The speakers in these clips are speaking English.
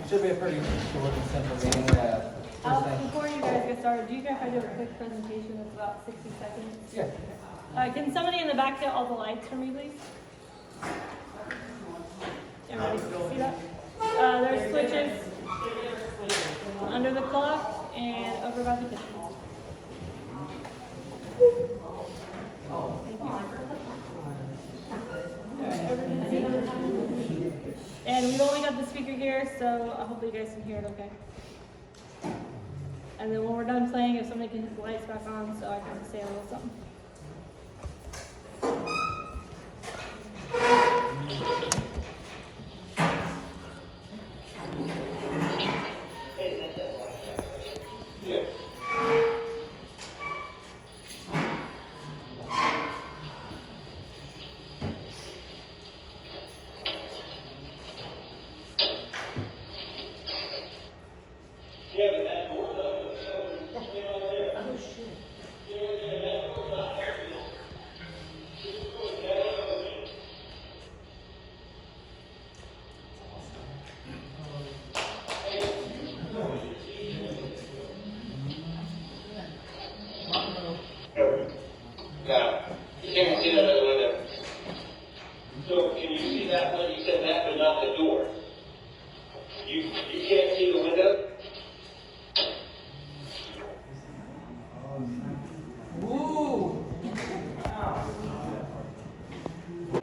Should be a pretty short and simple meeting. Before you guys get started, do you guys do a quick presentation that's about 60 seconds? Yeah. Can somebody in the back get all the lights for me, please? Everybody see that? There's switches under the clock and over by the kitchen. And we've only got the speaker here, so hopefully you guys can hear it okay. And then when we're done playing, if somebody can hit the lights back on so I can say a little something.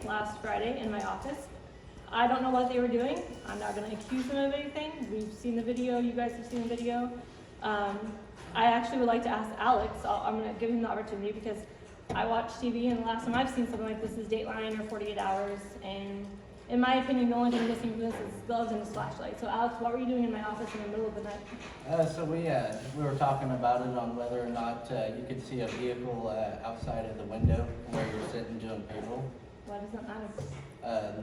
Last Friday in my office. I don't know what they were doing. I'm not going to accuse them of anything. We've seen the video. You guys have seen the video. I actually would like to ask Alex. I'm going to give him the opportunity because I watch TV, and the last time I've seen something like this is Dateline or 48 Hours. And in my opinion, the only thing missing from this is gloves and a flashlight. So Alex, what were you doing in my office in the middle of the night? So we were talking about it on whether or not you could see a vehicle outside of the window where you're sitting doing payroll. Why does that matter?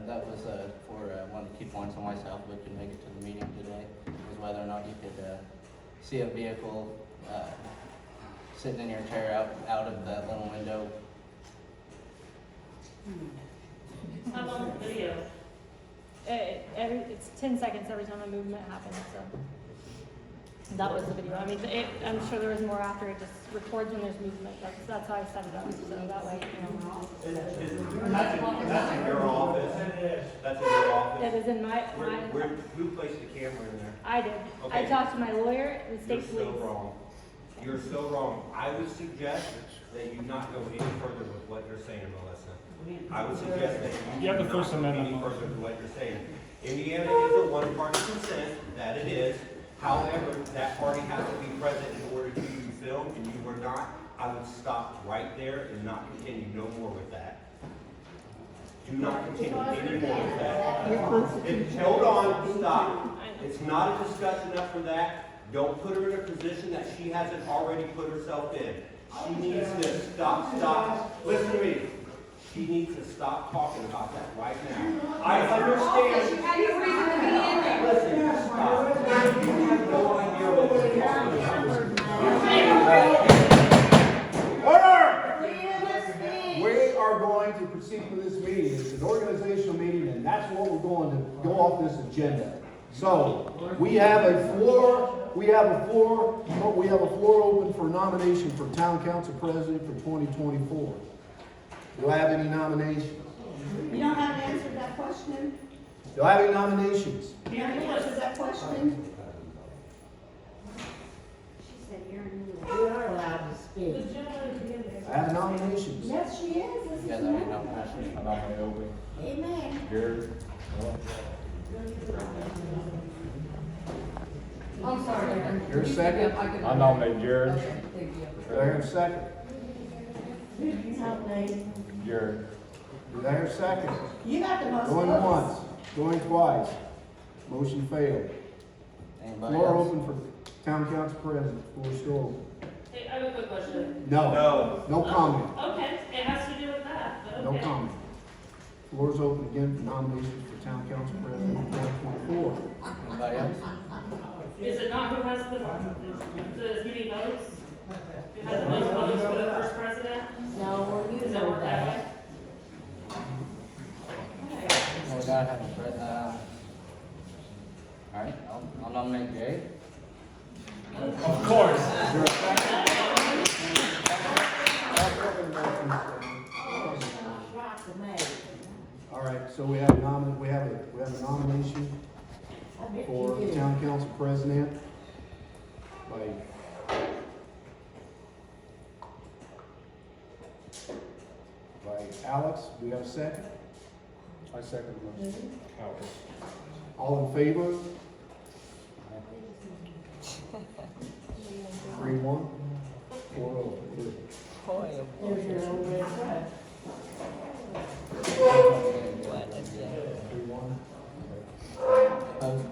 That was for one of the key points on myself, but could make it to the meeting today, was whether or not you could see a vehicle sitting in your chair out of that little window. How long is the video? It's 10 seconds every time a movement happens, so that was the video. I mean, I'm sure there was more after. It just records when there's movement. That's how I set it up, so that way, That's in your office? That's in your office? It is in my Who placed the camera in there? I did. Okay. I talked to my lawyer, the state You're police. so wrong. You're so wrong. I would suggest that you not go any further with what you're saying, Melissa. I would suggest that you have the not First go Amendment. any further with what you're saying. Indiana is a one-party consent, that it is. However, that party has to be present in order to be filmed, and you were not. I would stop right there and not continue no more with that. Do not continue any more with that. Hold on, stop. It's not a discussion up for that. Don't put her in a position that she hasn't already put herself in. She needs to stop. Listen to me. She needs to stop talking about that right now. I understand. She had no reason to be in there. Listen, stop. You have no idea what you're talking about. Order! We are going to proceed with this meeting. It's an organizational meeting, and that's what we're going to go off this agenda. So we have a floor. We have a floor open for nomination for town council president for 2024. Do I have any nominations? You don't have an answer to that question? Do I have any nominations? You have an answer to that question? She said you're in the middle. We are allowed to speak. I have nominations. Yes, she is. This is Yeah, that ain't no question. I nominate Obi. Amen. Jared. I'm sorry. You're second? I nominate Jared. Do I hear a second? Jared. Do I hear a second? You got the most Going votes. once, going twice. Motion failed. Anybody Floor else? open for town council president. Floor still open. Hey, I have a quick question. No. No comment. Okay, it has to do with that, but No okay. comment. Floor is open again for nominations for town council president 2024. Anybody else? Is it not who has the many votes? Who has the most votes for the first president? No, you Does that know work that that. way? No, not have a all right, I'll nominate Jay. Of course. All right, so we have a nomination for the town council president by Alex. Do we have a second? I second the motion. All in favor? 3-1. 4-0. There's your old red flag. 3-1. Opposed?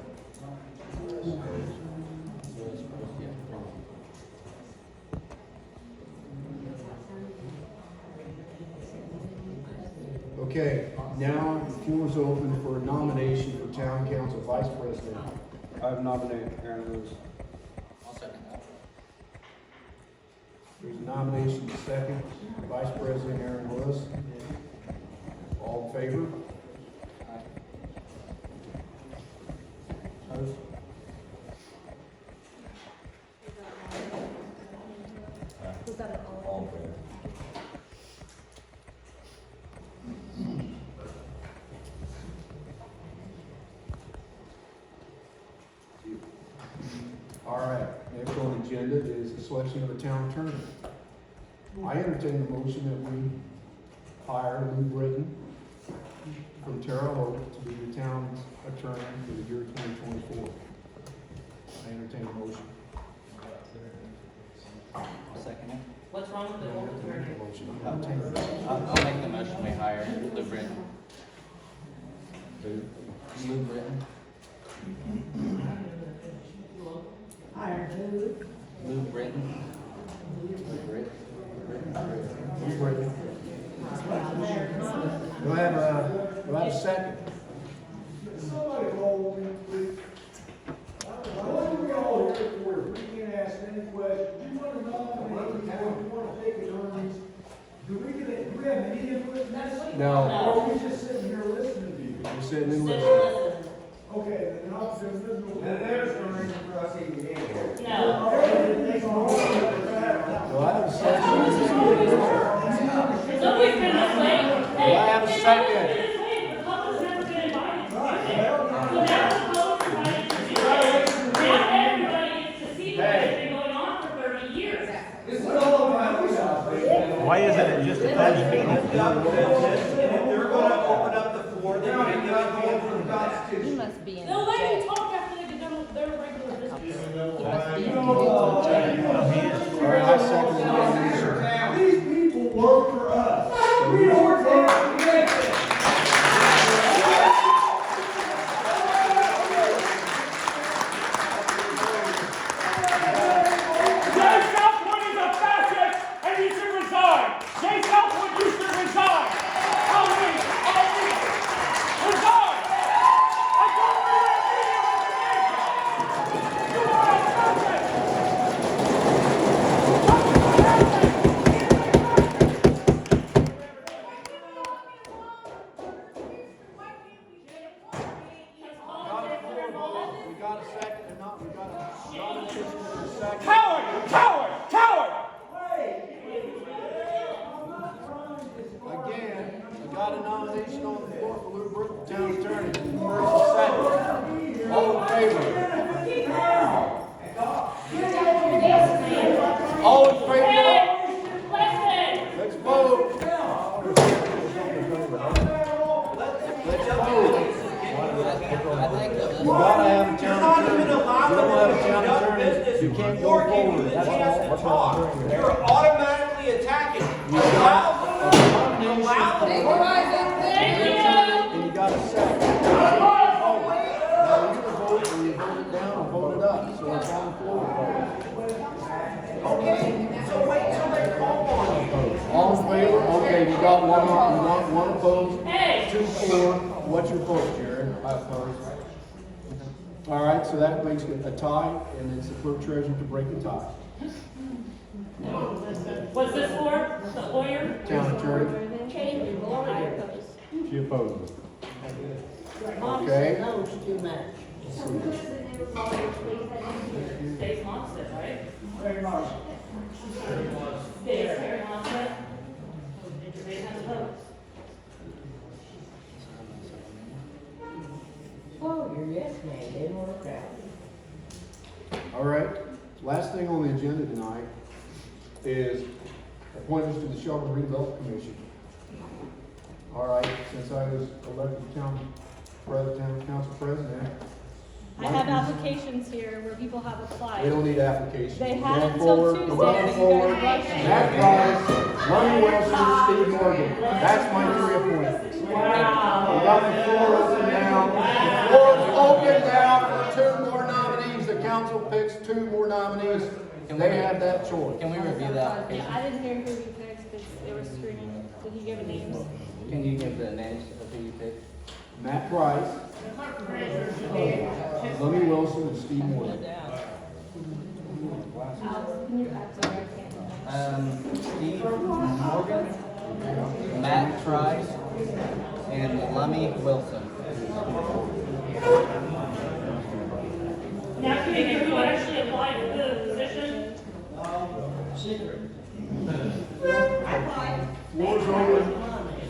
Okay, now the floor is open for a nomination for town council vice president. I've nominated Aaron Lewis. I'll second that. There's a nomination, second, vice president Aaron Lewis. All in favor? Opposed? Was that an all? All right, next on the agenda is the selection of a town attorney. I entertain the motion that we hire Lou Britton from Terre Haute to be the town's attorney for the year 2024. I entertain a motion. I'll second it. What's wrong with the old attorney? I'll make the motion we hire Lou Britton. Lou Britton. Hire who? Lou Britton. Lou Britton. Do I have a second? Somebody call me, please. What are we all here for? We can't ask any questions. You want to nominate, you want to take attorneys. Do we have any input in this? No. Or are we just sitting here listening to you? You're sitting and Sit and listening. listen. Okay, then I'll just listen. And there's no reason for us even being here. No. Do I have a second? It's always been this way. Hey, Do I have a it's second? always been this way. The public's never been invited to do it. So now the public's invited to do it. Now everybody gets to see what has been going on for 30 years. This is all about us. Why isn't it just a public meeting? And if they're gonna open up the floor, then they give a call for the He Constitution. must be in They'll let jail. you talk after they get done with their regular business. He must be in jail. All right, I second the nomination. These people work for us. We work for our community. Jay Southwood is a fascist and he should resign. Jay Southwood, you should resign. I'll leave. Resign. I don't want to you are a fascist. We got a second or not? We got a nomination and a second. Coward! Coward! Coward! Again, we got a nomination on the floor for Lou Britton, town attorney. First and second. All in favor? All in favor? Hey, listen. Let's vote. Let's vote. I think that You gotta have a You're town not attorney. even You allowed don't have a to town conduct attorney. business You can't go before giving you forward. the That's chance all. to talk. You're automatically attacking. Allow them. Allow them. Thank you. And you got a second. Now you can vote, and you vote it down, or vote it up, so it's on the floor. Okay, so wait till they call on you. All in favor? Okay, you got one opposed, Hey. 2-4. What's your vote, Jared? I oppose. All right, so that makes it a tie, and it's the clerk treasurer to break the tie. What's this for? The lawyer? Town attorney, I oppose. She opposes. Mom Okay. said no, it's too much. So who is the new lawyer, please, I didn't hear. Dave Monson, right? Very much. Dave, Terry Monson. They have a vote. Oh, your yes man didn't work out. All right, last thing on the agenda tonight is appointments to the Shelburne Redevelopment Commission. All right, since I was elected town council president. I have applications here where people have They applied. don't need applications. They Going had until forward, Tuesday. going You forward. guys rushed it. Matt Price, Lonnie Wilson, Steve Morgan. That's my three appointments. We got the floor open now. The floor is open now for two more nominees. The council picks two more nominees. They have that choice. Can we review the Yeah, application? I didn't hear who you picked because they were screaming. Did he give names? Can you give the names of who you picked? Matt Price, Lonnie Wilson, and Steve Morgan. Can you, I'm sorry, I can't. Steve Morgan, Matt Trice, and Lummy Wilson. Now, can you hear who actually applied for the position?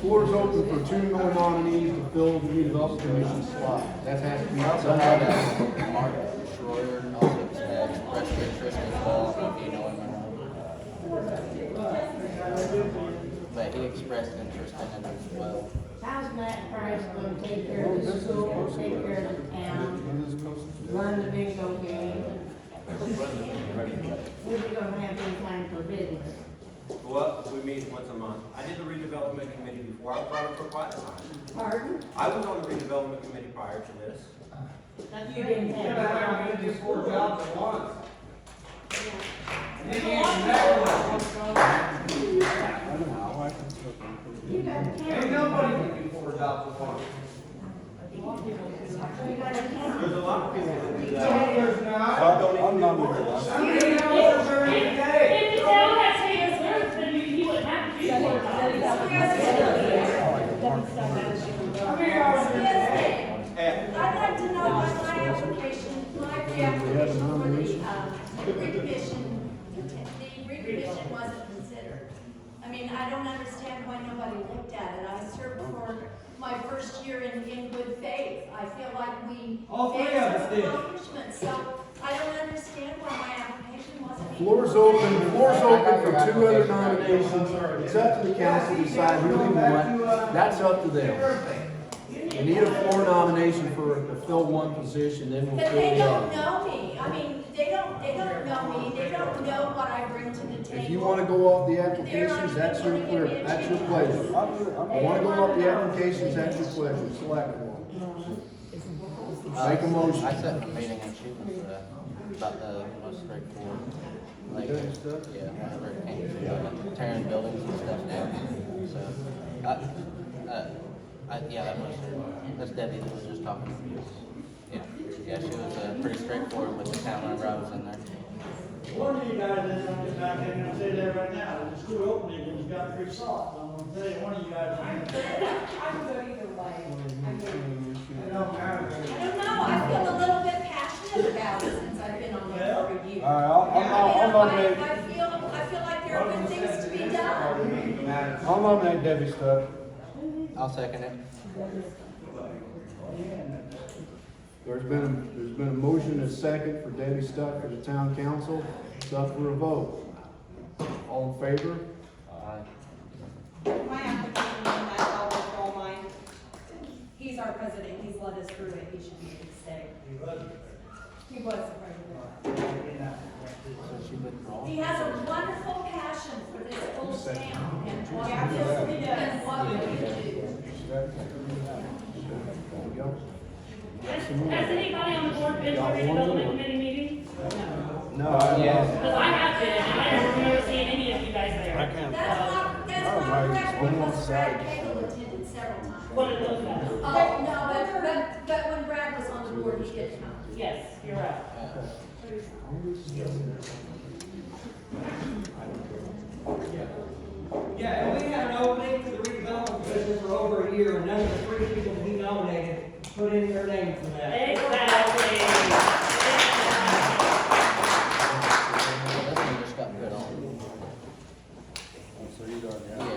Floor's open for two more nominees to fill the redevelopment commission slot. That has to be We also done. had Mark Schroyer also expressed interest as well, I don't know if you know him or not. But he expressed interest in it as well. How's Matt Price gonna take care of the school, take care of the town, run the bingo game? When we gonna have any time for business? Well, we meet once a month. I did the redevelopment committee before. I was on it for quite a time. Pardon? I was on the redevelopment committee prior to this. You didn't have. Just 4 jobs at once. Ain't nobody can do 4 jobs at once. There's a lot of people that do No, that. there's not. I'm not with that. I mean, hours every day. If the town had taken us first, then you wouldn't have to do How many hours every day? I'd like to know why my application, my pre-application for the recommission wasn't considered. I mean, I don't understand why nobody looked at it. I served for my first year in good faith. I feel like we All three made of some us did. accomplishments, so I don't understand why my application wasn't. Floor's open for two other nominations. It's up to the council to decide who they want. That's up to them. We need a floor nomination to fill one position, then we'll But fill they the don't other. know me. I mean, they don't know me. They don't know what I bring to the table. If you want to go off the applications, that's your pleasure. You want to go off the applications, that's your pleasure. Select one. Make a motion. I sat in a meeting and she was about the most straightforward. Like, yeah, whenever it came to tearing buildings and stuff down. So, yeah, that was her. That's Debbie that was just talking. Yeah, she was pretty straightforward with the town whenever I was in there. One of you guys is on this back end, and I'll say that right now, the school opening, and you got 3 slots. I'm gonna tell you, one of you guys. I can go either way. I don't matter. I don't know. I feel a little bit passionate about it since I've been on the board a year. All right, I'll nominate, I feel like there are good things to be done. I'll nominate Debbie Stuck. I'll second it. There's been a motion and a second for Debbie Stuck for the town council. It's up for a vote. All in favor? My application, I'll withdraw mine. He's our president, he's led us through it, he should be able to stay. He was the president. So she withdrew. He has a wonderful passion for this whole town and what Yeah, we do. There we go. Has anybody on the board been to a redevelopment committee meeting? No. Yeah. Because I have been, and I don't remember seeing any of you guys there. That's not correct, because Brad Cagle attended several times. What are those guys? Oh, no, but when Brad was on the board, he did come. Yes, you're right. Yeah, and we had an opening for the redevelopment position for over a year, and none of the 3 people he nominated put in their name for that. Exactly. This one just got put on. So he's already out.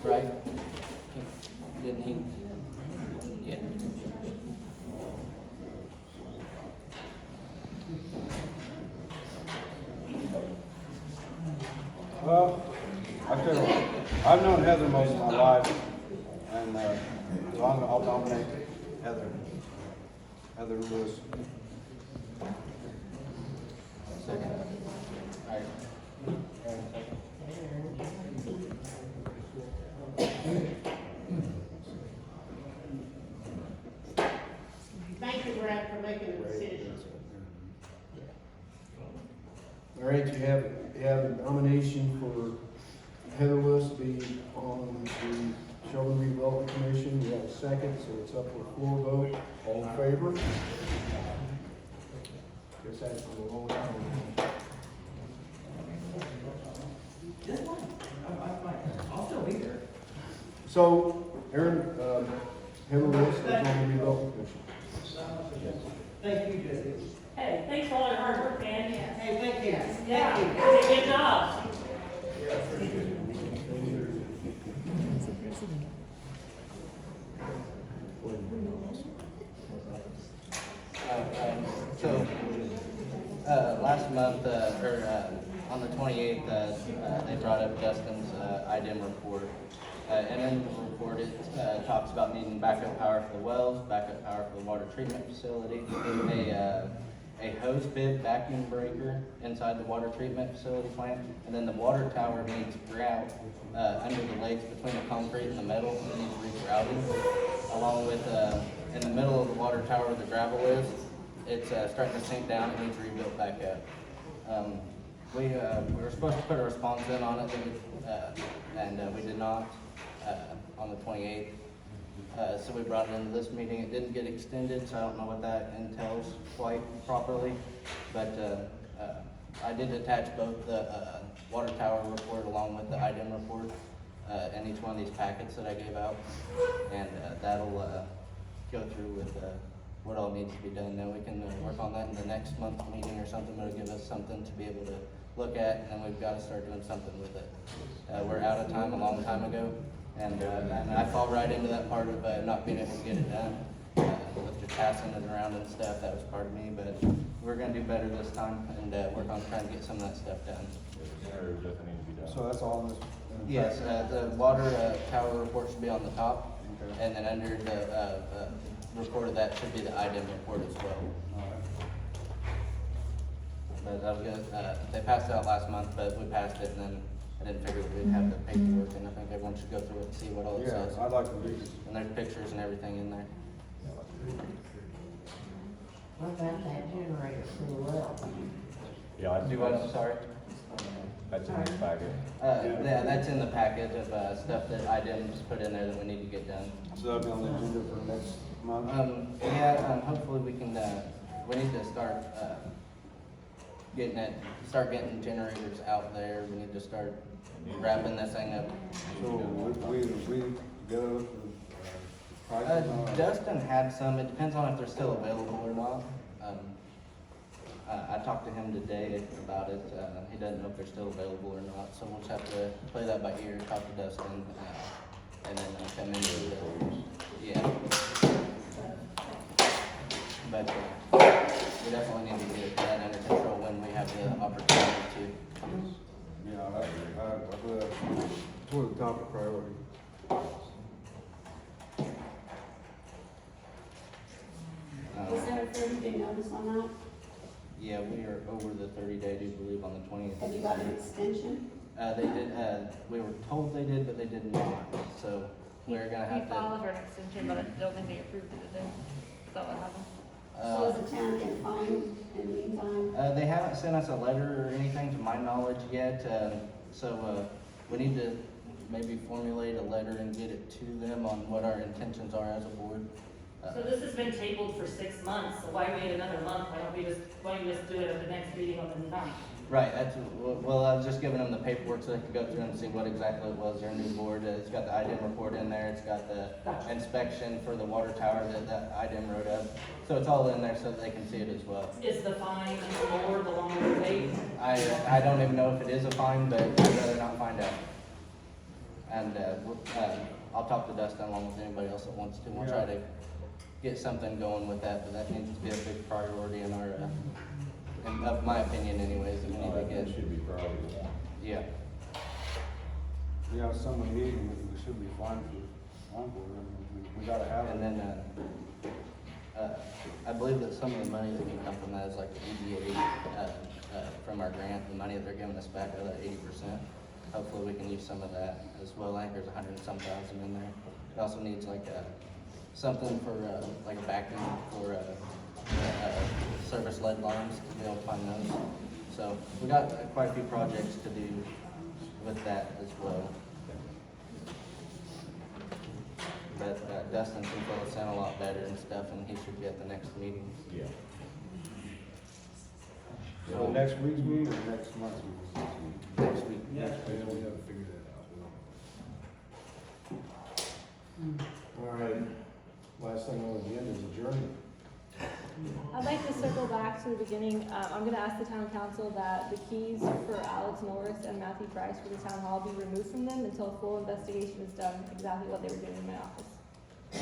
Yeah. Right? Didn't he? Yeah. Well, I tell you what, I've known Heather most of my life, and, so I'll nominate Heather. Heather Lewis. Second. All right. Thank you, Brad, for making the decision. All right, you have a nomination for Heather Lewis to be on the Shelburne Redevelopment Commission. You have a second, so it's up for a floor vote. All in favor? Guess that's for a long time. I'll still be there. So, Aaron, Heather Lewis is on the Redevelopment Commission. Thank you, Jesse. Hey, thanks for all your hard work, man. Hey, thank you. Yeah, Thank you. you did a good job. So, last month, on the 28th, they brought up Dustin's IDEM report. And in the report, it talks about needing backup power for the wells, backup power for the water treatment facility, a hose bib vacuum breaker inside the water treatment facility plant, and then the water tower needs grout under the legs between the concrete and the metal. It needs regrouting, along with in the middle of the water tower where the gravel is. It's starting to sink down. It needs rebuilt back up. We were supposed to put a response in on it, and we did not on the 28th. So we brought it into this meeting. It didn't get extended, so I don't know what that entails quite properly. But I did attach both the water tower report along with the IDEM report in each one of these packets that I gave out. And that'll go through with what all needs to be done. Now we can work on that in the next month meeting or something. It'll give us something to be able to look at, and then we've got to start doing something with it. We're out of time a long time ago. And I fall right into that part of not being able to get it done. With just passing it around and stuff, that was part of me, but we're gonna do better this time and work on trying to get some of that stuff done. So that's all in this? Yes, the water tower report should be on the top, and then under the report of that should be the IDEM report as well. But that was good. They passed it out last month, but we passed it, and then I didn't figure we'd have the paperwork, and I think everyone should go through it and see what all it Yeah, says. I'd like to read it. And there's pictures and everything in there. What about that generator for the well? Do what, I'm sorry? That's in this packet. Yeah, that's in the packet of stuff that IDEM's put in there that we need to get done. So that'll be on the agenda for next month? Hopefully we can, we need to start, getting generators out there. We need to start wrapping this thing up. So we together with the price? Dustin had some. It depends on if they're still available or not. I talked to him today about it. He doesn't know if they're still available or not, so we'll just have to play that by ear, talk to Dustin, and then come in with yeah. But we definitely need to get that under control when we have the opportunity to. Yeah, that's toward the top of priority. Is there a 30-day notice on that? Yeah, we are over the 30-day, I do believe, on the 20th. Have you got an extension? They did, we were told they did, but they did not, so we're gonna We have filed to. for an extension, but I don't think they approved it today. Is that what happened? So is the town getting fined in the meantime? They haven't sent us a letter or anything to my knowledge yet, so, we need to maybe formulate a letter and get it to them on what our intentions are as a board. So this has been tabled for 6 months, so why wait another month? Why don't you just do it at the next meeting on the 9th? Right, that's, well, I was just giving them the paperwork so they could go through and see what exactly it was, their new board. It's got the IDEM report in there, it's got the inspection for the water tower that IDEM wrote up. So it's all in there so they can see it as well. Is the fine lower the longer the wait? I don't even know if it is a fine, but I'd rather not find out. And, I'll talk to Dustin along with anybody else that wants to. We'll try to get something going with that, but that needs to be a big priority in our, in of my opinion anyways, that we need to get. Should be priority. Yeah. Yeah, someone needing it, we should be fine for, we gotta have it. And then, I believe that some of the money that can come from that is like the EDA, from our grant, the money that they're giving us back out of that 80%. Hopefully we can use some of that as well. I think there's 100-some thousand in there. It also needs like something for, like a backing for, service lead lines to be able to find those. So we got quite a few projects to do with that as well. But Dustin can fill us in a lot better and stuff, and he should be at the next meeting. Yeah. So next week's meeting or next month's meeting? Next week. Next week, we gotta figure that out. All right, last thing on the agenda is adjournment. I'd like to circle back to the beginning. I'm gonna ask the town council that the keys for Alex Norris and Matthew Price for the town hall be removed from them until a full investigation is done, exactly what they were doing in my office.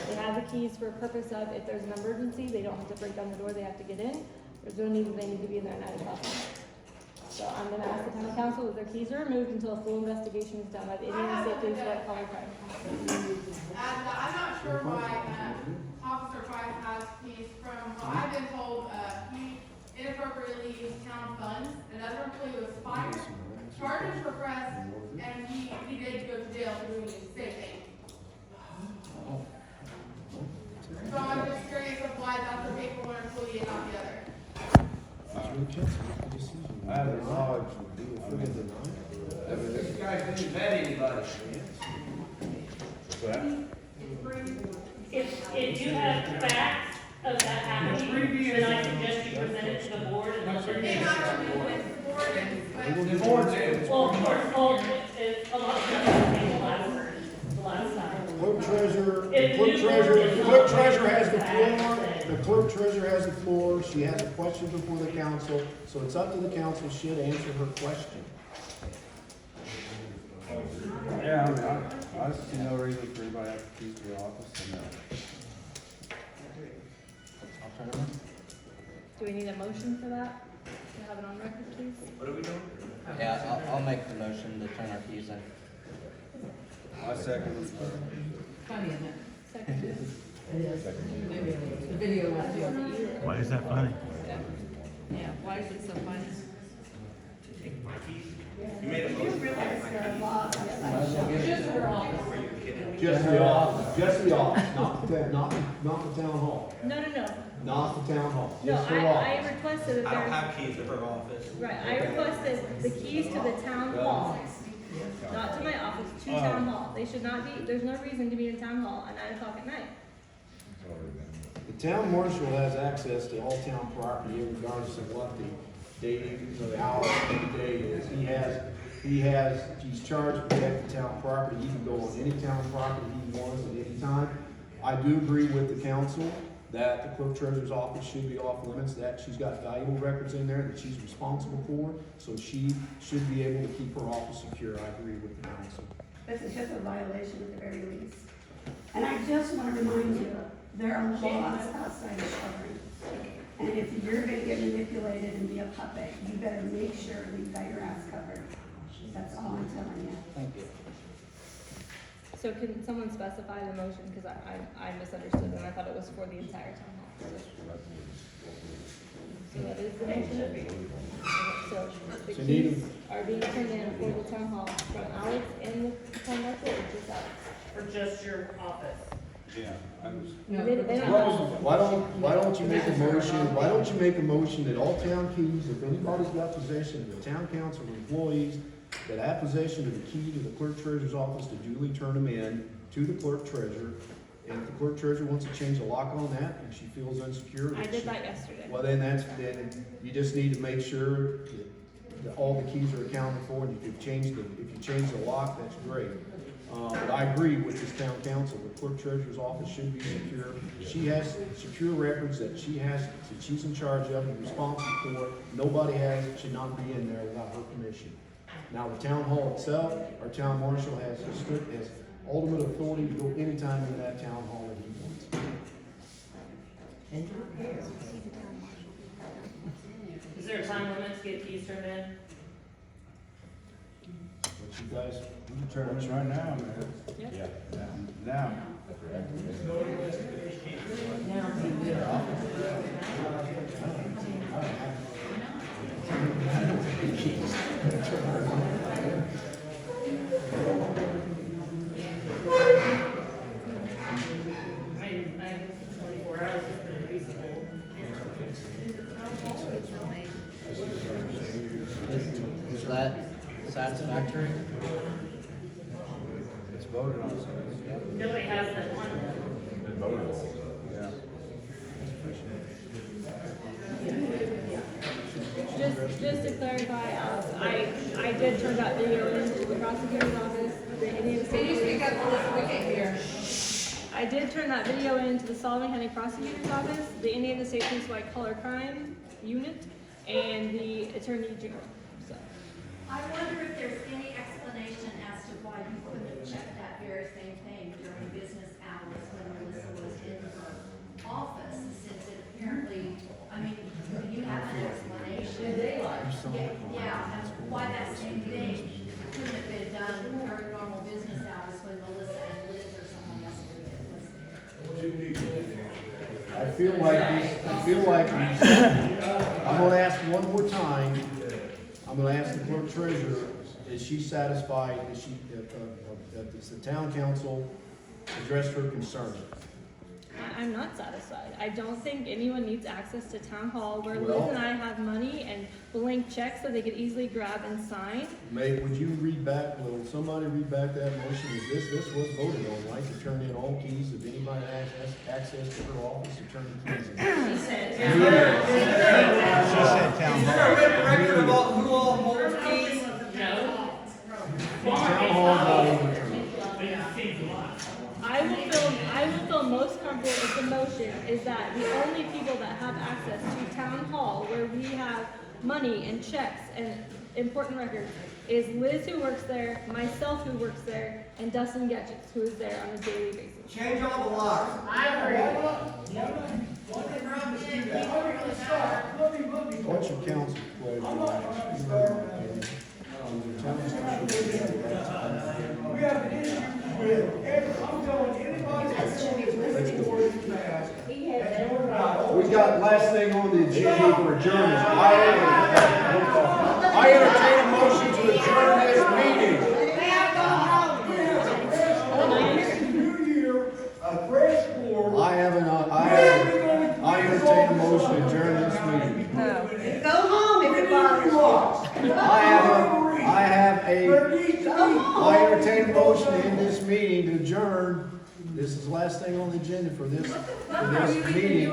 They have the keys for a purpose of, if there's an emergency, they don't have to break down the door, they have to get in. There's no need that they need to be in there at 9 o'clock. So I'm gonna ask the town council that their keys are removed until a full investigation is done by the Indiana State Police White Collar Crime. And I'm not sure why Officer Price has keys from, well, I've been told he inappropriately used town funds. Another employee was fired, charges were pressed, and he did go to jail for doing the same thing. So I'm just curious of why that's the paper one employee and not the other. I have the knowledge. This guy didn't vet anybody. If you have facts of that happening, then I suggest you present it to the board and let them. It actually went to the board and, The board did. Well, of course, a lot of times people the last time. Clerk treasurer, the If clerk you- treasurer, the clerk treasurer has the Facts floor, and- the clerk treasurer has the floor, she has a question before the council, so it's up to the council, she'll answer her question. Yeah, I mean, I see no reason for anybody to have to keys to the office and, I'll try to. Do we need a motion for that? To have it on record, please? What are we doing? Yeah, I'll make the motion to turn our keys in. I second. Funny, isn't it? Second. It is. The video was too. Why is that funny? Yeah, why is it so funny? You made a motion. Just the office, not the town hall, No, not the town hall, no, just her I office. requested that I don't there's, have keys to her office. right, I requested the keys to the town hall, not to my office, to town hall. They should not be, there's no reason to be in town hall at 9 o'clock at night. The town marshal has access to all town property regardless of what the date, the hour of the day is. He's charged to protect the town property. He can go on any town property he wants at any time. I do agree with the council that the clerk treasurer's office should be off limits, that she's got valuable records in there that she's responsible for, so she should be able to keep her office secure. I agree with the council. This is just a violation at the very least. And I just want to remind you, there are laws outside of Shelburn. And if you're gonna get manipulated and be a puppet, you better make sure that you've got your ass covered. That's all I'm telling you. Thank you. So can someone specify the motion, because I misunderstood and I thought it was for the entire town hall. So that is the motion. So the So need keys are being turned in for the town hall from Alex and the town marshal, or just Alex? For just your office. Yeah, I was. They don't Why don't you make a motion that all town keys, if anybody's got possession of the town council employees that have possession of the key to the clerk treasurer's office, to duly turn them in to the clerk treasurer. And if the clerk treasurer wants to change the lock on that and she feels insecure. I did that yesterday. Well, then you just need to make sure all the keys are accounted for, and if you change the lock, that's great. But I agree with this town council, the clerk treasurer's office should be secure. She has secure records that she's in charge of and responsible for. Nobody should not be in there without her permission. Now, the town hall itself, our town marshal has ultimate authority to go anytime in that town hall that he wants. Is there a time limit to get keys turned in? But you guys, You can turn this right now, man. Yeah. Now. I mean, 24 hours is pretty reasonable. Is that satisfactory? It's voted on, so. Nobody has that one. Yeah. Just to clarify, Alex, I did turn that video in to the prosecutor's office, the Indiana State Police. We can't hear. I did turn that video in to the Sullivan County Prosecutor's Office, the Indiana State Police White Collar Crime Unit, and the Attorney General, so. I wonder if there's any explanation as to why you couldn't have checked that very same thing during business hours when Melissa was in her office, since it apparently, I mean, you have an explanation. Yeah, and why that same thing couldn't have been done during normal business hours when Melissa and Liz or someone else was there. I feel like I'm gonna ask one more time. I'm gonna ask the clerk treasurer, is she satisfied, that the town council addressed her concern? I'm not satisfied. I don't think anyone needs access to town hall where Well- Liz and I have money and blank checks that they could easily grab and sign. Would you will somebody read back that motion? This was voted on, right, to turn in all keys, if anybody has access to her office, to turn the keys in. She said town hall. record of all, who all holds keys? No. Town hall got overturned. I will feel most comfortable if the motion is that the only people that have access to town hall where we have money and checks and important records is Liz who works there, myself who works there, and Dustin Getchits who is there on a daily basis. Change all the locks. I agree. What's your council pleasure? I'm not trying to start. We have an issue with, I'm telling anybody that's on this board in the past, and you're not. We got last thing on the agenda for adjournment. I entertain a motion to adjourn this meeting. New year, a fresh board. I entertain a motion to adjourn this meeting. Go home if it bothers you. I entertain a motion to end this meeting to adjourn. This is the last thing on the agenda for this meeting.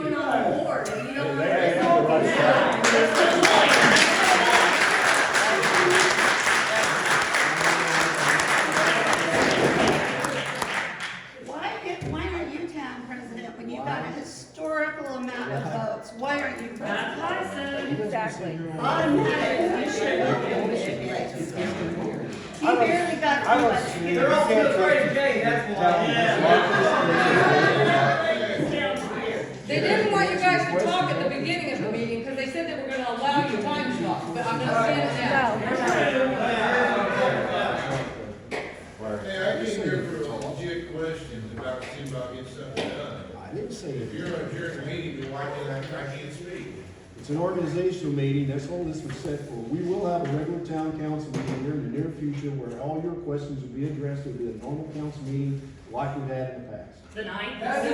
Why aren't you town president when you got a historical amount of votes? Why aren't you president? That's what I said. Exactly. You barely got too much. They're all too afraid of Jay, that's why. They didn't want you guys to talk at the beginning of the meeting, because they said they were gonna allow you time to talk, but I'm not saying it now. Hey, I came here for legit questions about seeing about getting something done. I didn't say If it. you're adjourning the meeting, then why can't I can't speak? It's an organizational meeting, that's all this was set for. We will have a regular town council meeting here in the near future where all your questions will be addressed. It'll be a normal council meeting like we've had in the past. The ninth? And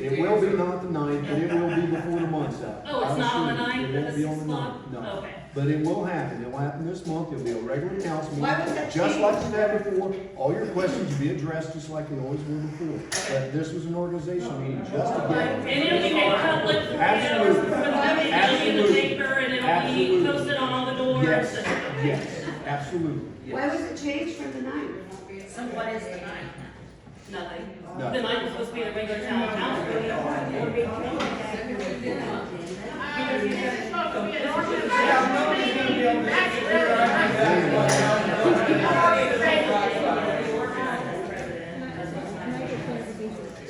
it will be not the 9th, but it will be before the month's out. Oh, it's not on the 9th, It won't it's be on the 6 o'clock? 9th, no. Okay. But it will happen. It will happen this month. It'll be a regular council Why was meeting, that just changed? like we've had before. All your questions will be addressed just like they always were before. But this was an organizational meeting just to And get. it'll be made public 48 hours before the meeting, it'll be in the paper, and it'll be posted on all the doors. doors. Yes, yes, absolutely. Why was it changed from the 9th? So what is the nine? Nothing. No. The night was supposed to be the regular town council meeting.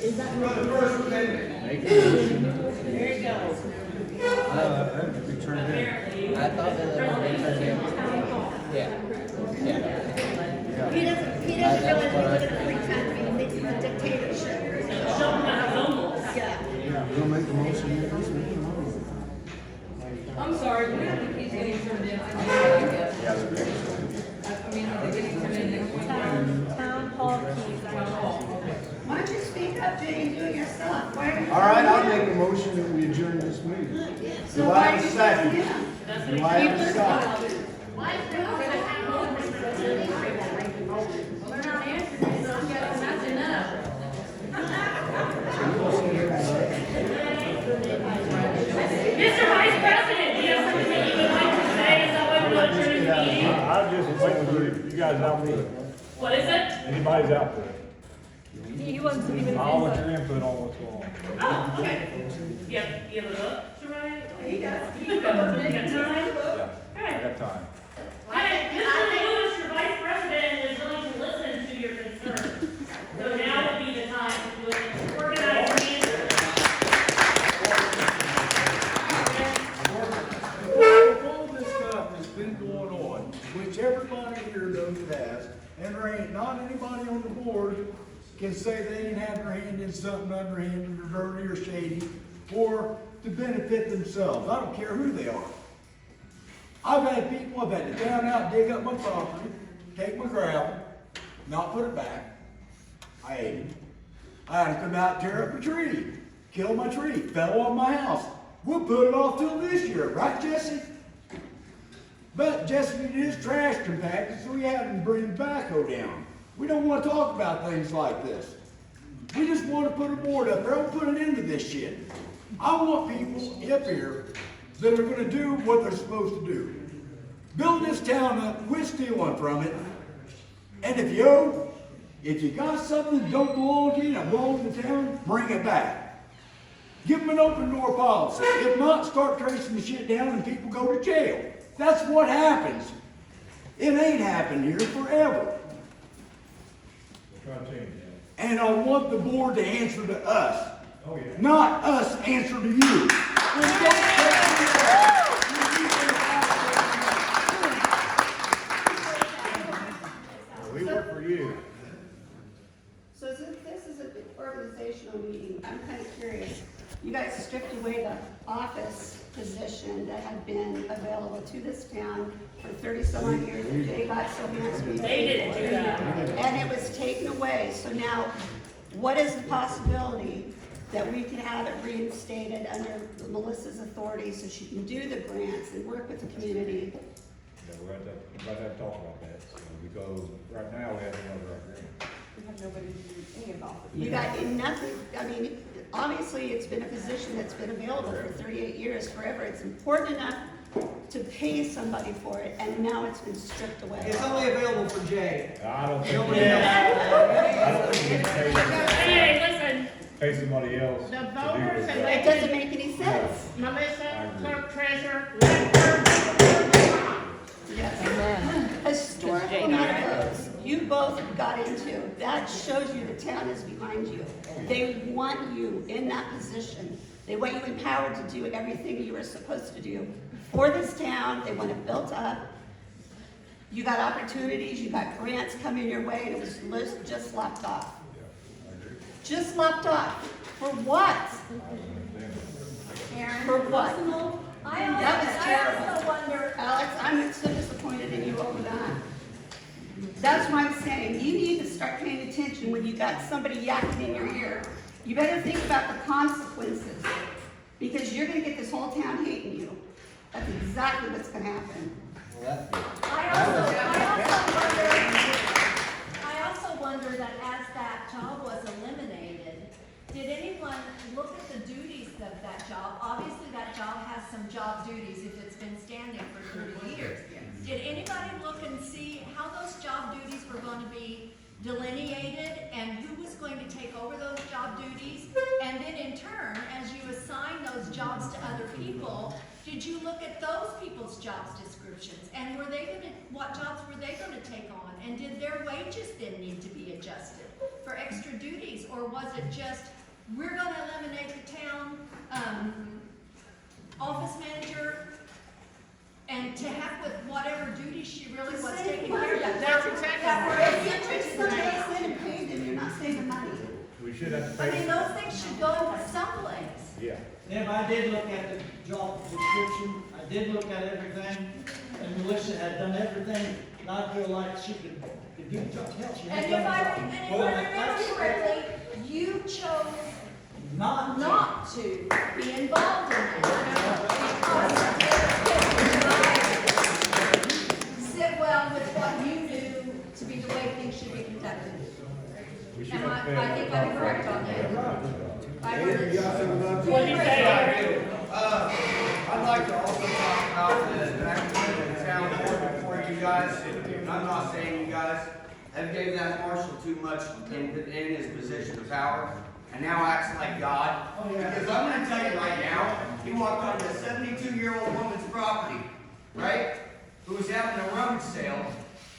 Is that We turned in. I thought that they turned in. Yeah. He doesn't realize we live in a free country, and this is a dictatorship. Shelburn has its own laws. Yeah. Yeah, we'll make the motion. Make the motion. I'm sorry, we don't think he's getting turned in. town hall keys? Why don't you speak up, Jay, and do it yourself? Why are you? All right, I'll make a motion that we adjourn this meeting. So Do I why have are a you second? saying him? Do I have a second? They're not answering, so that's enough. Mr. Vice President, do you have something that you would like to say? Is that why we're adjourning the meeting? I just wait with you guys out there. What is it? Anybody's out there. He wants to give his I want input. your input on what's going on. Oh, okay. You have a look, right? He does. You got time? Yeah, I Alright. got time. Mr. Lewis, your vice president, is willing to listen to your concerns. So now would be the time to do an organized answer. All this stuff has been going on, which everybody here knows it has, and there ain't not anybody on the board can say they ain't had their hand in something underhanded or dirty or shady, or to benefit themselves. I don't care who they are. I've had people, I've had to down out, dig up my property, take my gravel, not put it back. I ate it. I had to come out, tear up a tree, kill my tree, fell on my house. We'll put it off till this year, right, Jesse? But Jesse did his trash compacted, so he had to bring the backhoe down. We don't want to talk about things like this. We just want to put a board up there and put an end to this shit. I want people up here that are going to do what they're supposed to do. Build this town up, quit stealing from it. And if you got something that don't belong to you, that belongs to the town, bring it back. Give them an open door policy. If not, start tracing the shit down and people go to jail. That's what happens. It ain't happened here forever. We'll try to change that. And I want the board to answer to us. Oh, yeah. Not us answer to you. We work for you. So since this is an organizational meeting, I'm kind of curious. You guys stripped away the office position that had been available to this town for 30-some odd years, and Jay got so handsome. They didn't do that. And it was taken away. So now, what is the possibility that we could have it reinstated under Melissa's authority so she can do the grants and work with the community? Yeah, we're about to have to talk about that, because right now we have another agreement. We have nobody to do any about it. You got nothing, I mean, obviously, it's been a position that's been available for 38 years, forever. It's important enough to pay somebody for it, and now it's been stripped away. It's only available for Jay. I don't think, Nobody we- else. I don't think we can Hey, listen, pay somebody else to The do voters this. and It doesn't make any sense. Melissa, clerk treasurer, Yes. Historical matters you both got into, that shows you the town is behind you. They want you in that position. They want you empowered to do everything you were supposed to do for this town. They want it built up. You got opportunities, you got grants coming your way, and it was just lopped off. Just lopped off. For what? For what? That was terrible. Alex, I'm so disappointed in you over that. That's what I'm saying. You need to start paying attention when you got somebody yakking in your ear. You better think about the consequences, because you're gonna get this whole town hating you. That's exactly what's gonna happen. Well, that's good. I also wonder that as that job was eliminated, did anyone look at the duties of that job? Obviously, that job has some job duties if it's been standing for 30 years. jobs to other people, did you look at those people's jobs descriptions? And what jobs were they gonna take on? And did their wages then need to be adjusted for extra duties? Or was it just, we're gonna eliminate the town, office manager, and to heck with whatever duties she really was taking care of? That's exactly If somebody's getting paid, then you're not saving money. We should have to I pay. mean, those things should go into someplace. Yeah. Then I did look at the job description, I did look at everything, and Melissa had done everything, and I feel like she could do the job. Hell, she had And done if the I job. remember Well, correctly, you chose Not. not to be involved in that. Sit well with what you knew to be the way things should be conducted. We should Am have to pay. I think I'm correct on that. I heard it. What do you say? I'd like to also talk about the back the town board before you guys, and I'm not saying you guys have gave that marshal too much in his position of power, and now acts like God. Because I'm gonna tell you right now, he walked onto a 72-year-old woman's property, right? Who was having a rummage sale,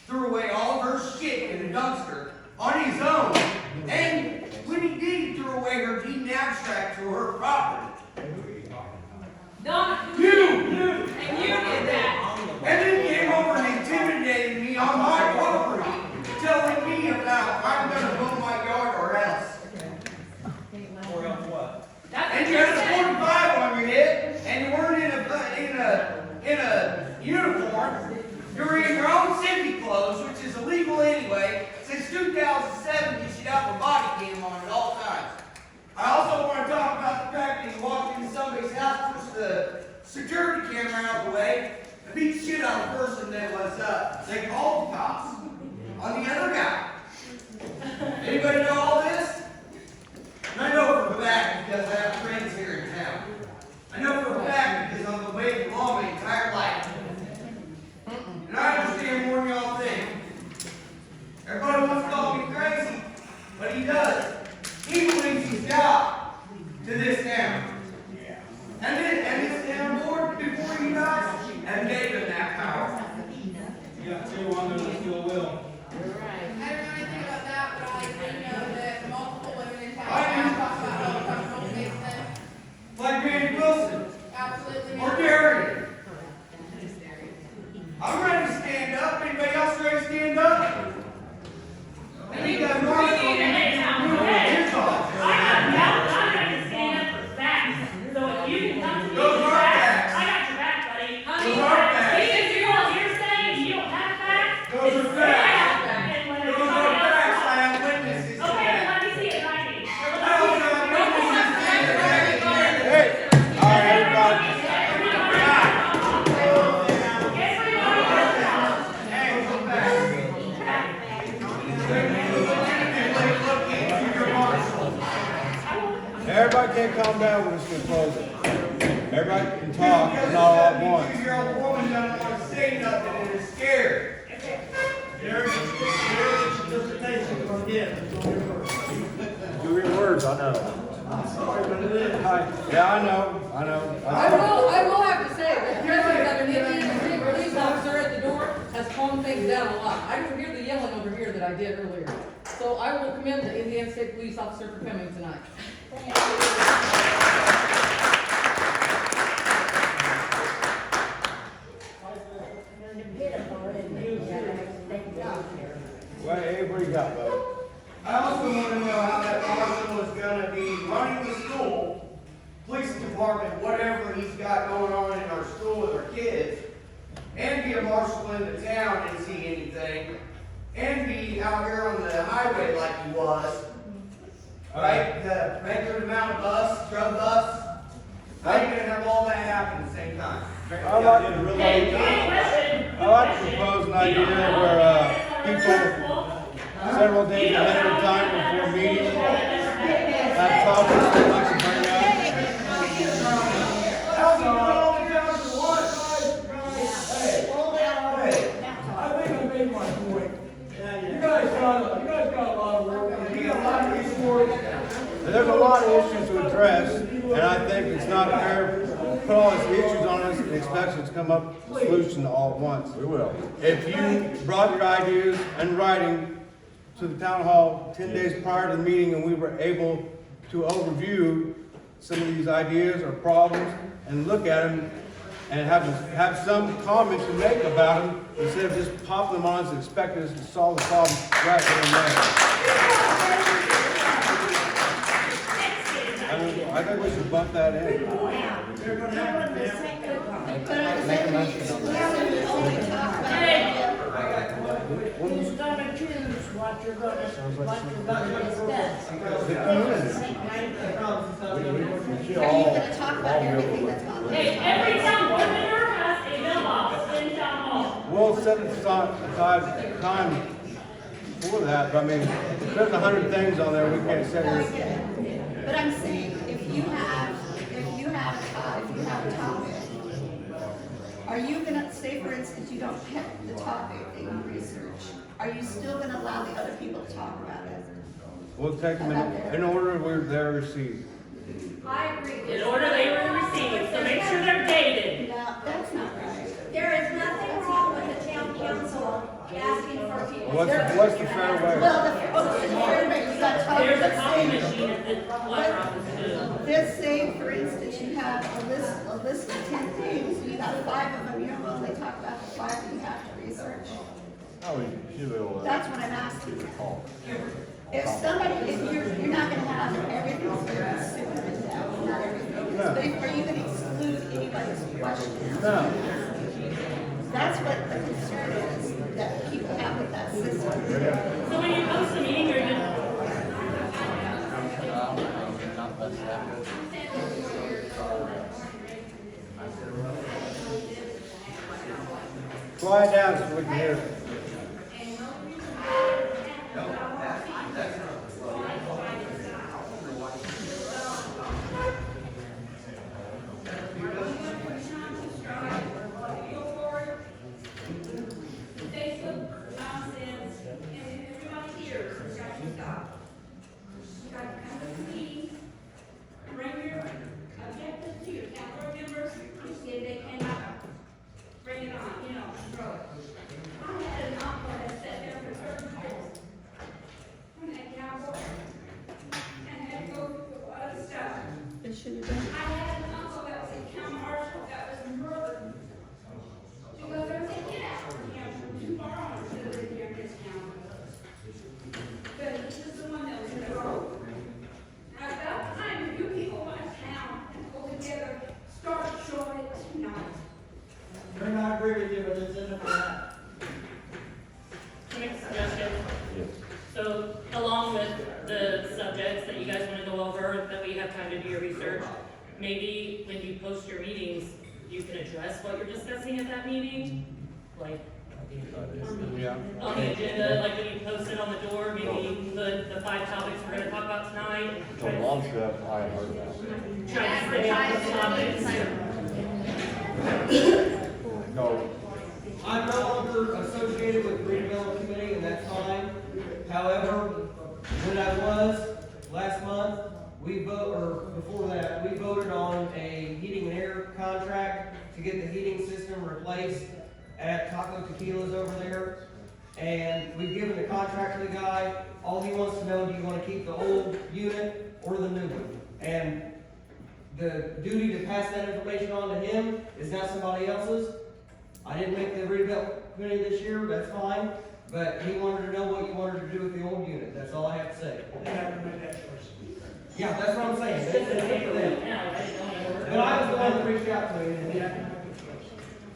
threw away all of her shit in a dumpster on his own, and when he did, he threw away her deed and abstract to her property. Donna, You! and you did that. And then came over and intimidated me on my property, telling me about I'm gonna mow my yard or else. Or else what? And you had a 45 on your head, and you weren't in a uniform. You're in your own civic clothes, which is illegal anyway. Since 2007, you should have a body cam on at all times. I also want to talk about the fact that you walked into somebody's house, pushed the security camera out of the way, and beat the shit out of the person that was, they called the cops on the other guy. Anybody know all this? And I know for a fact because I have friends here in town. I know for a fact because I'm the way the law my entire life. And I understand more than y'all think. Everybody wants to call me crazy, but he does. He believes he's God to this town. And this town board, before you guys, have gave him that power. You got two on there that still will. I don't know anything about that, but I do know that multiple women in town I do. have talked about how uncomfortable it makes them. Like Randy Wilson Absolutely. or Gary. I'm ready to stand up. Anybody else ready to stand up? And he got more than his off. I got facts. I'm ready to stand up for facts. So if you can come to me Those with are facts, facts. I got your back, buddy. Those are facts. Because you're all hearsay, you don't have facts. Those are it's facts. And when Those it's are somebody else- facts. I have witnesses to Okay, that. let me see it in writing. I also have witnesses to that. Hey, all right, everybody. Everybody can't calm down, we're just gonna close it. Everybody can talk, but not all at once. 72-year-old woman doesn't want to say nothing and is scared. There's solicitation from him. Do your words, I know. I'm sorry, but it is. Yeah, I know. I will have to say that Chrissy got an Indian police officer at the door has calmed things down a lot. I can hear the yelling over here that I did earlier. So I will commend the Indiana State Police officer for coming tonight. Well, hey, what do you got, bud? I also want to know how that marshal is going to be running the school, police department, whatever he's got going on in our school with our kids, and be a marshal in the town and see anything, and be out here on the highway like he was. Right? The record amount of drug bus. How are you going to have all that happen at the same time? I like to propose an idea where people, several days ahead of time before meetings, have topics they'd like to bring up. How's he put all the towns at once? I think I made my point. You guys got a lot of work. You got a lot of resources. There's a lot of issues to address. And I think it's not fair to put all these issues on us and expect us to come up with a solution all at once. We will. If you brought your ideas in writing to the town hall 10 days prior to the meeting and we were able to overview some of these ideas or problems and look at them and have some comments to make about them instead of just popping them on us and expecting us to solve the problem right there and there. I think we should bump that in. Make a motion on that. Who's gonna choose what you're gonna discuss? Are you gonna talk about everything that's on Hey, there? every town board member has a mailbox in town hall. We'll set aside time for that, but I mean, if there's 100 things on there, we can't sit No, I here. get it. But I'm saying, if you have a topic, are you gonna, say for instance, you don't pick the topic that you research, are you still gonna allow the other people to talk about it? We'll take them in order they're received. I agree. In order they were received, so make sure they're dated. No, that's not right. There is nothing wrong with the town council asking for people. What's the fair way? Well, you got topics There's a that copy say, machine at the letter office too. this say, for instance, you have a list of 10 things, you got 5 of them, you don't only talk about the 5 that you have to research. Oh, she will. That's what I'm asking. If you're not gonna have everything very super in depth, not everything is, but are you gonna exclude anybody's questions? No. That's what the concern is, that people have with that system. So when you post a meeting, you're gonna, Not best that. Quiet down so we can hear. Facebook nonsense, and everybody hears, it's got to stop. You got to come to the meetings, bring your objectives to your council members, and see if they cannot bring it on, throw it. I had an uncle that sat there for 30 years on that council, and had to go through a lot of stuff. They should have done. I had an uncle that was a county marshal that was murdered. Because they said, get out from here, too far on to live here in this county. But this is the one that was in the road. Now, about time you people want to town and pull together, start showing it tonight. You're not agree with you, but it's in the plan. can I make a suggestion? So along with the subjects that you guys want to go over, that we have time to do your research, maybe when you post your meetings, you can address what you're discussing at that meeting, like Yeah. on the agenda, like when you post it on the door, maybe you can put the 5 topics we're gonna talk about tonight. The long stuff, I heard that. Try to stay on the topics. No, I'm no longer associated with redevelopment committee, and that's fine. However, when I was, last month, before that, we voted on a heating and air contract to get the heating system replaced at Taco Tequila's over there. And we've given the contract to the guy. All he wants to know, do you want to keep the old unit or the new one? And the duty to pass that information on to him is now somebody else's. I didn't make the redevelopment committee this year, that's fine, but he wanted to know what you wanted to do with the old unit, that's all I have to say. They have to make that choice. Yeah, that's what I'm saying, it's up to them. But I was the one that reached out to him.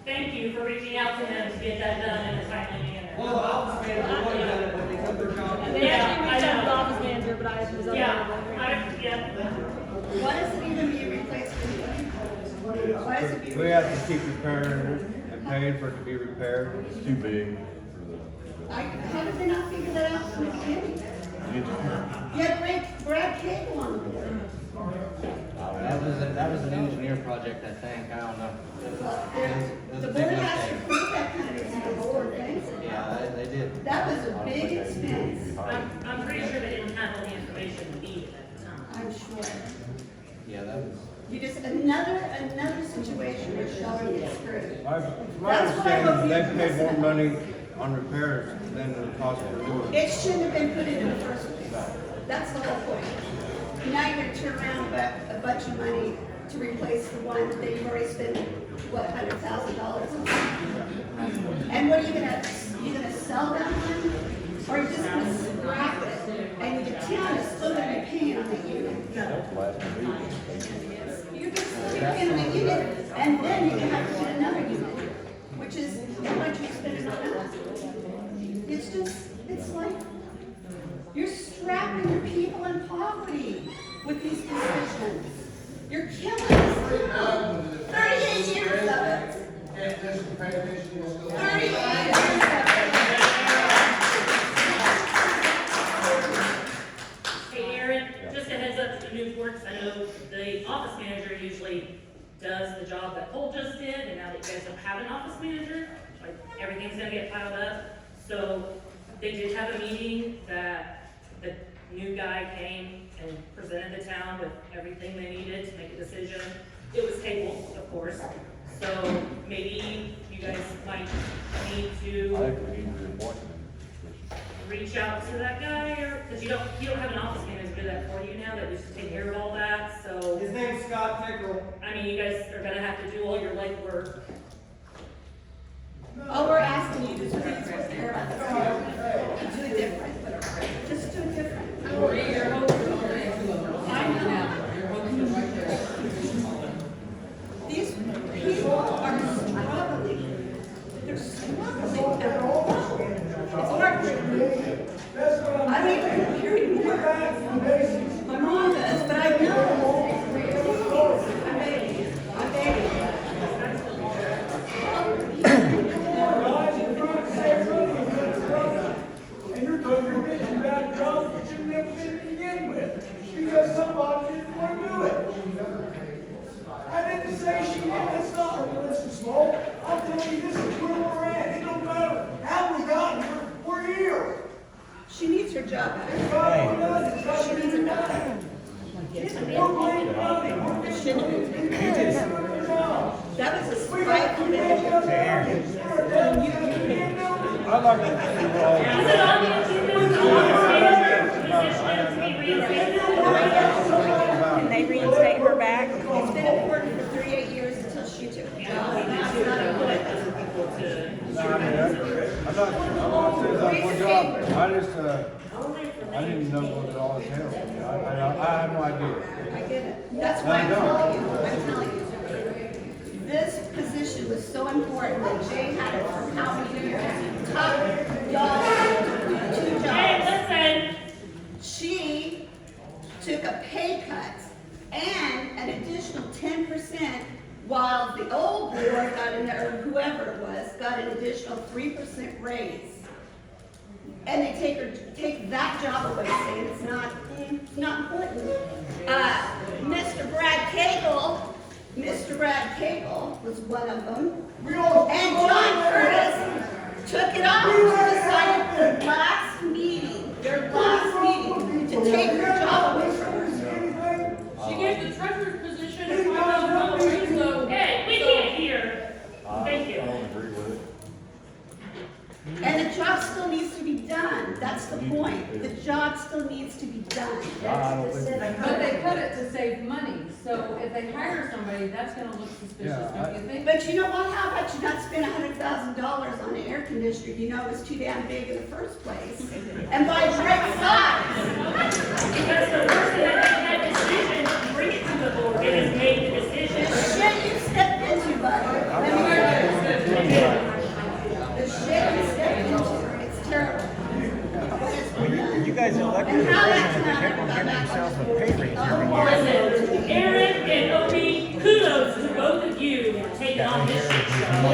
Thank you for reaching out to him to get that done in a timely manner. Well, the office manager would have done it, but they took their job. And they actually reached out to the office manager, but I was Yeah, yeah. Why does it even be replaced? Why does it be? We have to keep repairing and paying for it to be repaired. it's too big How did they not figure that out from the beginning? for the. You had Brad Cable on the board. That was an engineer project, I think, I don't know. It was The a board big has to mistake. prove that kind of expense for things. Yeah, they did. That was a big expense, I'm pretty sure they didn't have all the information needed at the time. I'm sure. Yeah, that was. Shelburn gets screwed. My That's what I understanding, hope they've you paid more listen. money on repairs than the cost of doing. It shouldn't have been put in the first place. That's the whole point. Now you're gonna turn around and bet a bunch of money to replace the one that you've already spent, what, $100,000 on? And what are you gonna sell that one? Or are you just gonna scrap it? And the town is still gonna be paying on the unit. You're just paying on the unit, and then you're gonna have to get another unit, which is how much you're spending on that. It's like, you're strapping your people in poverty with these decisions. You're killing these people. 38 years of it. 38 years of it. Hey Aaron, just a heads up to the Newports, I know the office manager usually does the job that Cole just did, and now that you guys don't have an office manager, like, everything's gonna get piled up. So, they did have a meeting that the new guy came and presented the town with everything they needed to make a decision. It was tabled, of course, so maybe you guys might need to reach out to that guy, or, because you don't have an office manager to do that for you now, that used to take care of all that, so. His name's Scott Pickerel. I mean, you guys are gonna have to do all your legwork. All we're asking you to do is repair it. Do it different. Just do it different. Marie, your hopes are already two of them. I know. Your hopes are right there. These people are struggling. They're struggling at all. It's heartbreaking. I don't even hear anymore. My mom does, but I know. I'm begging. And you're doing your bitch bad job that you never did to begin with. Because somebody didn't want to do it. I didn't say she did, that's not her religious fault. I'm telling you, this is where we're at. It don't matter how we got here, we're here. She needs her job back. It's God who does it, it's God She who needs does her it. job back. We're blaming money, we're just doing their job. That was a spiteful individual. I'd like to see all. Can they reinstate her back? It's been important for 38 years until she took the job. Now it's not good. I'm not saying that's one job. I didn't know what it all entailed. I have no idea. I get it. That's why I'm telling you. I'm telling you. This position was so important that Jay had it for how many years? Top y'all, 2 jobs. Hey, listen! She took a pay cut and an additional 10%, while the old board got or whoever it was, got an additional 3% raise. And they take that job away, saying it's not important. Mr. Brad Cable was one of them. And John Curtis took it off and decided their last meeting, to take her job away from her. She gave the treasurer's position a $5,000 raise, so. Hey, we can't hear. Thank you. And the job still needs to be done. That's the point. The job still needs to be done. That's the But they cut it to save money, so if they hire somebody, that's gonna look suspicious, don't you think? But you know what? How about you not spend $100,000 on an air conditioner you know is too damn big in the first place? And buy great size. Because the person that made that decision, bring it to the board, they just made the decision. The shit you stepped into, buddy. Let me hear it. The shit you stepped into, it's terrible. You guys elected the president, they kept on giving themselves a pay raise every year. Listen, Aaron and Opie, kudos to both of you for taking on this shit show.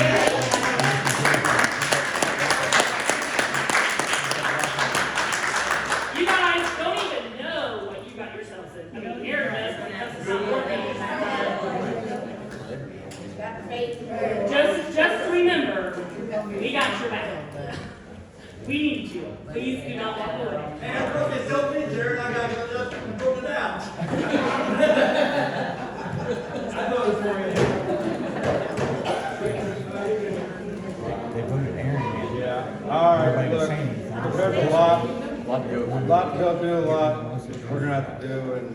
You guys don't even know what you got yourselves in. I mean, Aaron does when it comes to some working. Just remember, we got your back. We need you. Please do not walk away. And I broke this open, Jared, I got it up and broke it out. I voted for you. Lot to go. A lot to go through, a lot we're gonna have to do, and,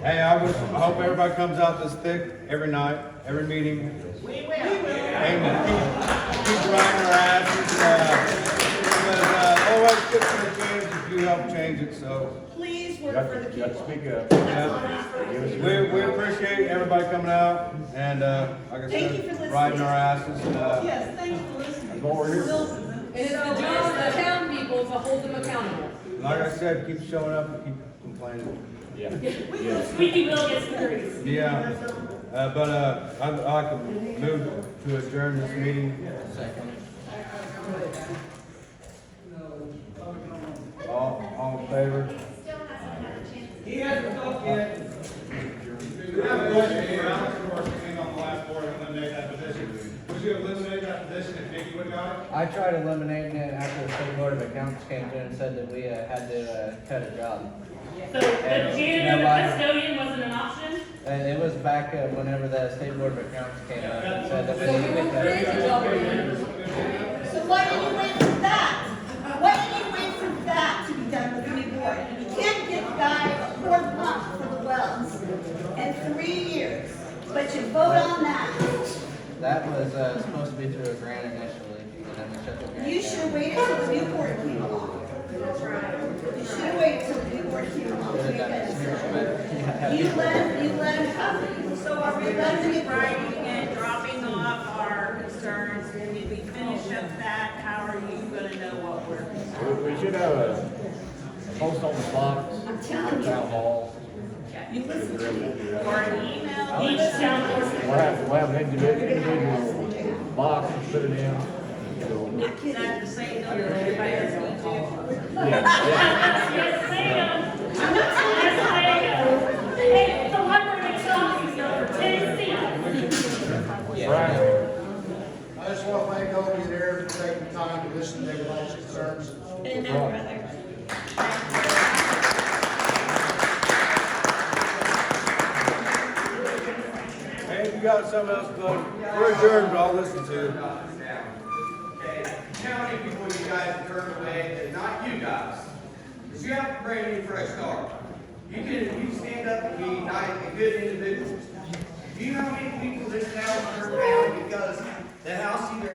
hey, I hope everybody comes out this thick every night, every meeting. We will. And keep riding our asses, because, always good for a change if you help change it, so. Please work Got for the to, got to people. speak up. Yeah. We appreciate everybody coming out, and, like I Thank you for said, listening. riding our asses, Yes, thank you for listening. That's what we're here for. And it's the job of the town people to hold them accountable. like I said, keep showing up and keep complaining. Yeah. Squeaky wheel gets the grease. Yeah, but, I'd like to move to adjourn this meeting. Second. All in favor? He hasn't talked yet. We have a question here. Alex Morrison came on the last board and eliminate that position. Would you eliminate that position if Nikki would got it? I tried eliminating it after the state board of accounts came through and said that we had to cut a job. So the janitor, the custodian wasn't an option? And it was back whenever the state board of accounts came up and said that we So need we to will get create a job for you. So why did you wait for that? Why did you wait for that to be done with the new board? You can't get the guy a quart pump for the wells in 3 years, but you vote on that. That was supposed to be through a grant initially, and then we shut the grant You should have waited till the new board came along. You should have waited till the new board came along because you let him cover you. So are we letting it Writing and dropping off our concerns, and if we finish up that, how are you gonna know what we're concerned? We should have a post on the box, I'm telling you. town hall. You listen to me, or an email. Each town person. We'll have an individual box to put it in. So, Is that the same number everybody has to do? Yes, ma'am. Yes, ma'am. Hey, the library makes copies now for 10 cents. Brian, I just want to thank all of you there for taking the time to listen to everybody's concerns. And now, brother. Hey, if you got something else, go, we're adjourned, I'll listen to you. Okay, how many people you guys have turned away, and not you guys? Because you have a brand new fresh start. You stand up and be nice and good individuals. Do you know how many people this town turned down because the house either